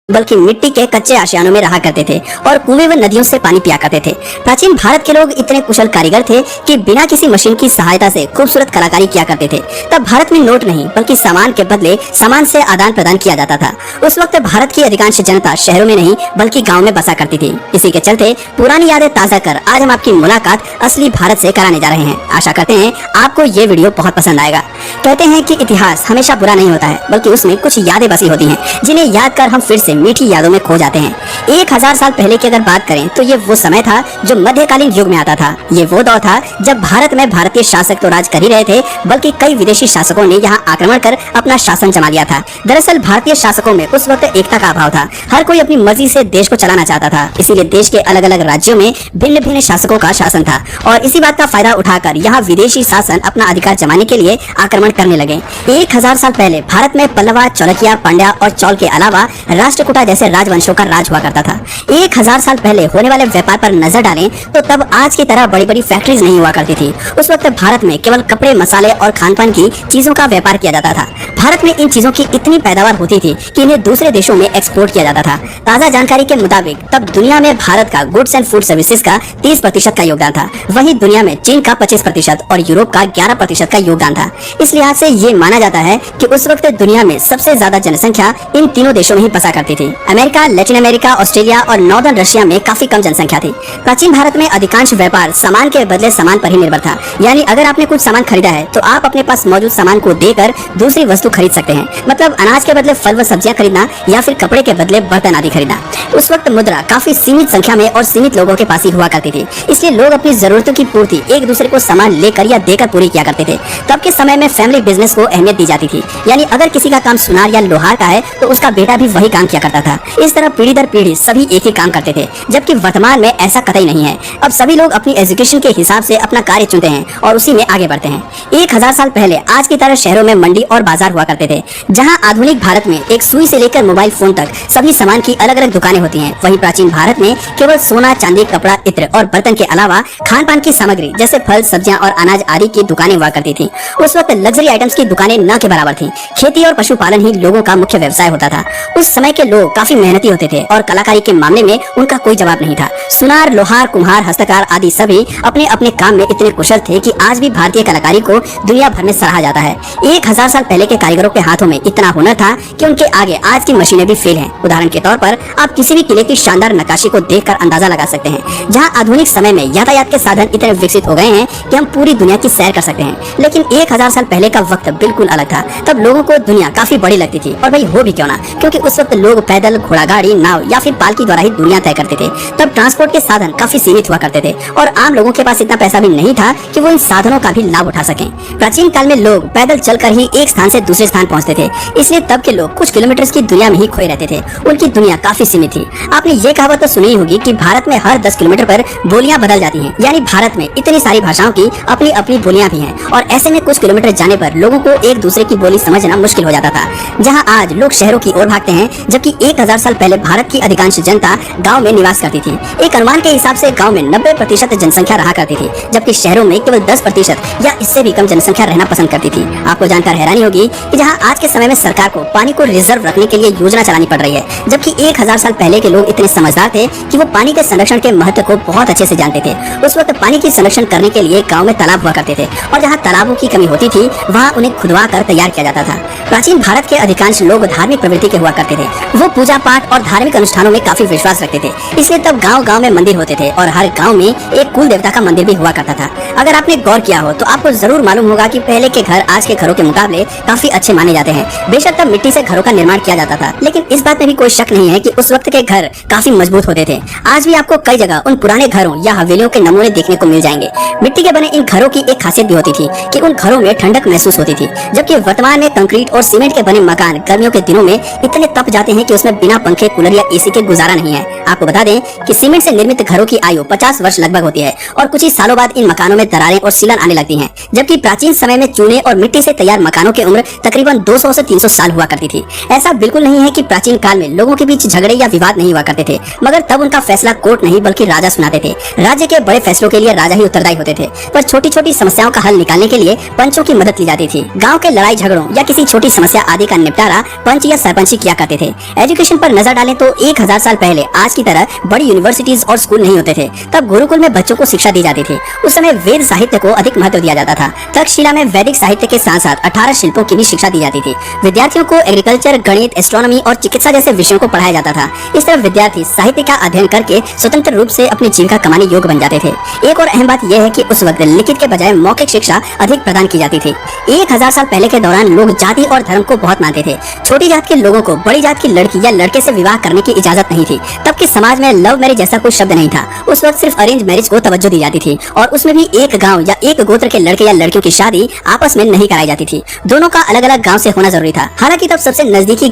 बल्कि मिट्टी के कच्चे आशियानों में रहा करते थे और कुएं व नदियों से पानी पिया करते थे। प्राचीन भारत के लोग इतने कुशल कारीगर थे कि बिना किसी मशीन की सहायता से खूबसूरत कलाकारी किया करते थे। तब भारत में नोट नहीं बल्कि सामान के बदले सामान से आदान प्रदान किया जाता था। उस वक्त भारत की अधिकांश जनता शहरों में नहीं बल्कि गाँव में बसा करती थी। इसी के चलते पुरानी यादें ताजा कर आज हम आपकी मुलाकात असली भारत से कराने जा रहे हैं। आशा करते हैं आपको ये वीडियो बहुत पसंद आएगा। कहते हैं कि इतिहास हमेशा बुरा नहीं होता है बल्कि उसमें कुछ यादें बसी होती हैं जिन्हें याद कर हम फिर से मीठी यादों में खो जाते हैं। 1000 साल पहले की अगर बात करें तो ये वो समय था जो मध्यकालीन युग में आता था। ये वो दौर था जब भारत में भारतीय शासक तो राज कर ही रहे थे बल्कि कई विदेशी शासकों ने यहाँ आक्रमण कर अपना शासन जमा लिया था। दरअसल भारतीय शासकों में उस वक्त एकता का अभाव था। हर कोई अपनी मर्जी से देश को चलाना चाहता था। इसीलिए देश के अलग अलग राज्यों में भिन्न भिन्न शासकों का शासन था और इसी बात का फायदा उठाकर यहाँ विदेशी शासन अपना अधिकार जमाने के लिए आक्रमण करने लगे। 1000 साल पहले भारत में पल्लवा, चालुक्य, पांड्या और चौल के अलावा राष्ट्रकूटा जैसे राजवंशों का राज हुआ करता था। 1000 साल पहले होने वाले व्यापार पर नजर डालें तो तब आज की तरह बड़ी बड़ी फैक्ट्रीज नहीं हुआ करती थी। उस वक्त भारत में केवल कपड़े, मसाले और खान पान की चीजों का व्यापार किया जाता था। भारत में इन चीजों की इतनी पैदावार होती थी कि इन्हें दूसरे देशों में एक्सपोर्ट किया जाता था। ताजा जानकारी के मुताबिक तब दुनिया में भारत का गुड्स एंड फूड सर्विसेज का 30% का योगदान था। वहीं दुनिया में चीन का 25% और यूरोप का 11% का योगदान था। इस लिहाज से ये माना जाता है कि उस वक्त दुनिया में सबसे ज्यादा जनसंख्या इन तीनों देशों में ही बसा करती थी। अमेरिका, लैटिन अमेरिका, ऑस्ट्रेलिया और नॉर्दर्न रशिया में काफी कम जनसंख्या थी। प्राचीन भारत में अधिकांश व्यापार सामान के बदले सामान पर ही निर्भर था। यानी अगर आपने कुछ सामान खरीदा है तो आप अपने पास मौजूद सामान को देकर दूसरी वस्तु खरीद सकते हैं। मतलब अनाज के बदले फल व सब्जियां खरीदना या फिर कपड़े के बदले बर्तन आदि खरीदना। उस वक्त मुद्रा काफी सीमित संख्या में और सीमित लोगों के पास ही हुआ करती थी। इसलिए लोग अपनी जरूरतों की पूर्ति एक दूसरे को सामान लेकर या देकर पूरी किया करते थे। तब के समय में फैमिली बिजनेस को अहमियत दी जाती थी। यानी अगर किसी का काम सुनार या लोहार का है तो उसका बेटा भी वही काम किया करता था। इस तरह पीढ़ी दर पीढ़ी सभी एक ही काम करते थे, जबकि वर्तमान में ऐसा कतई नहीं है। अब सभी लोग अपनी एजुकेशन के हिसाब से अपना कार्य चुनते हैं और उसी में आगे बढ़ते हैं। 1000 साल पहले आज की तरह शहरों में मंडी और बाजार हुआ करते थे, जहां आधुनिक भारत में एक सुई से लेकर मोबाइल फोन तक सभी सामान की अलग अलग दुकानें होती हैं। वहीं प्राचीन भारत में केवल सोना, चांदी, कपड़ा, इत्र और बर्तन के अलावा खान पान की सामग्री जैसे फल, सब्जियां और अनाज आदि की दुकानें हुआ करती थी। उस वक्त लग्जरी आइटम्स की दुकानें न के बराबर थी। खेती और पशुपालन ही लोगों का मुख्य व्यवसाय होता था। उस समय के लोग काफी मेहनती होते थे और कलाकारी के मामले में उनका कोई जवाब नहीं था। सुनार, लोहार, कुम्हार, हस्तकार आदि सभी अपने अपने काम में इतने कुशल थे कि आज भी भारतीय कलाकारी को दुनिया भर में सराहा जाता है। 1000 साल पहले के कारीगरों के हाथों में इतना हुनर था कि उनके आगे आज की मशीनें भी फेल हैं। उदाहरण के तौर पर आप किसी भी किले की शानदार नक्काशी को देखकर अंदाजा लगा सकते हैं। जहां आधुनिक समय में यातायात के साधन इतने विकसित हो गए हैं कि हम पूरी दुनिया की सैर कर सकते हैं, लेकिन 1000 साल पहले का वक्त बिल्कुल अलग था। तब लोगों को दुनिया काफी बड़ी लगती थी और भाई हो भी क्यों ना, क्योंकि उस वक्त लोग पैदल, घोड़ागाड़ी, नाव या फिर पालकी द्वारा ही दुनिया तय करते थे। तब ट्रांसपोर्ट के साधन काफी सीमित हुआ करते थे और आम लोगों के पास इतना पैसा भी नहीं था कि वो इन साधनों का भी लाभ उठा सकें। प्राचीन काल में लोग पैदल चलकर ही एक स्थान से दूसरे स्थान पहुंचते थे, इसलिए तब के लोग कुछ किलोमीटर की दुनिया में ही खोए रहते थे। उनकी दुनिया काफी सीमित थी। आपने ये कहावत तो सुनी होगी कि भारत में हर 10 किलोमीटर पर बोलियां बदल जाती हैं। यानी भारत में इतनी सारी भाषाओं की अपनी अपनी बोलियां भी हैं और ऐसे में कुछ किलोमीटर जाने पर लोगों को एक दूसरे की बोली समझना मुश्किल हो जाता था। जहां आज लोग शहरों की ओर भागते हैं, जबकि 1000 साल पहले भारत की अधिकांश जनता गांव में निवास करती थी। एक अनुमान के हिसाब से गांव में 90% जनसंख्या रहा करती थी, जबकि शहरों में केवल 10% या इससे भी कम जनसंख्या रहना पसंद करती थी। आपको जानकर हैरानी होगी कि जहां आज के समय में सरकार को पानी को रिजर्व रखने के लिए योजना चलानी पड़ रही है, जबकि 1000 साल पहले के लोग इतने समझदार थे कि वो पानी के संरक्षण के महत्व को बहुत अच्छे से जानते थे। उस वक्त पानी की संरक्षण करने के लिए गाँव में तालाब हुआ करते थे और जहाँ तालाबों की कमी होती थी वहाँ उन्हें खुदवा कर तैयार किया जाता था। प्राचीन भारत के अधिकांश लोग धार्मिक प्रवृत्ति के हुआ करते थे। वो पूजा पाठ और धार्मिक अनुष्ठानों में काफी विश्वास रखते थे, इसलिए तब गांव-गांव में मंदिर होते थे और हर गांव में एक कुल देवता का मंदिर भी हुआ करता था। अगर आपने गौर किया हो तो आपको जरूर मालूम होगा कि पहले के घर आज के घरों के मुकाबले काफी अच्छे माने जाते हैं। बेशक तब मिट्टी से घरों का निर्माण किया जाता था, लेकिन इस बात में भी कोई शक नहीं है कि उस वक्त के घर काफी मजबूत होते थे। आज भी आपको कई जगह उन पुराने घरों या हवेलियों के नमूने देखने को मिल जाएंगे। मिट्टी के बने इन घरों की एक खासियत भी होती थी कि उन घरों में ठंडक महसूस होती थी, जबकि वर्तमान में कंक्रीट और सीमेंट के बने मकान गर्मियों के दिनों में इतने तप जाते हैं कि उसमें बिना पंखे, कूलर या एसी के गुजारा नहीं है। आपको बता दें कि सीमेंट से निर्मित घरों की आयु 50 वर्ष लगभग होती है और कुछ ही सालों बाद इन मकानों में दरारें और सीलन आने लगती हैं, जबकि प्राचीन समय में चूने और मिट्टी से तैयार मकानों की उम्र तकरीबन 200 से 300 साल हुआ करती थी। ऐसा बिल्कुल नहीं है कि प्राचीन काल में लोगों के बीच झगड़े या विवाद विवाद नहीं हुआ करते थे, मगर तब उनका फैसला कोर्ट नहीं बल्कि राजा सुनाते थे। राज्य के बड़े फैसलों के लिए राजा ही उत्तरदायी होते थे, पर छोटी छोटी समस्याओं का हल निकालने के लिए पंचों की मदद ली जाती थी। गाँव के लड़ाई झगड़ों या किसी छोटी समस्या आदि का निपटारा पंच या सरपंच ही किया करते थे। एजुकेशन पर नजर डालें तो 1000 साल पहले आज की तरह बड़ी यूनिवर्सिटीज और स्कूल नहीं होते थे। तब गुरुकुल में बच्चों को शिक्षा दी जाती थी। उस समय वेद साहित्य को अधिक महत्व दिया जाता था। तक्षशिला में वैदिक साहित्य के साथ साथ 18 शिल्पों की भी शिक्षा दी जाती थी। विद्यार्थियों को एग्रीकल्चर, गणित, एस्ट्रोनॉमी और चिकित्सा जैसे विषयों को पढ़ाया जाता था। इस तरह विद्यार्थी साहित्य का अध्ययन करके स्वतंत्र रूप से अपनी जीविका कमाने योग्य बन जाते थे। एक और अहम बात यह है कि उस वक्त लिखित के बजाय मौखिक शिक्षा अधिक प्रदान की जाती थी। 1000 साल पहले के दौरान लोग जाति और धर्म को बहुत मानते थे। छोटी जात के लोगों को बड़ी जात की लड़की या लड़के से विवाह करने की इजाजत नहीं थी। तब के समाज में लव मैरिज जैसा कोई शब्द नहीं था। उस वक्त सिर्फ अरेंज मैरिज को तवज्जो दी जाती थी, और उसमें भी एक गांव या एक गोत्र के लड़के या लड़कियों की शादी आपस में नहीं कराई जाती थी। दोनों का अलग अलग गांव से होना जरूरी था। हालांकि तब सबसे नजदीकी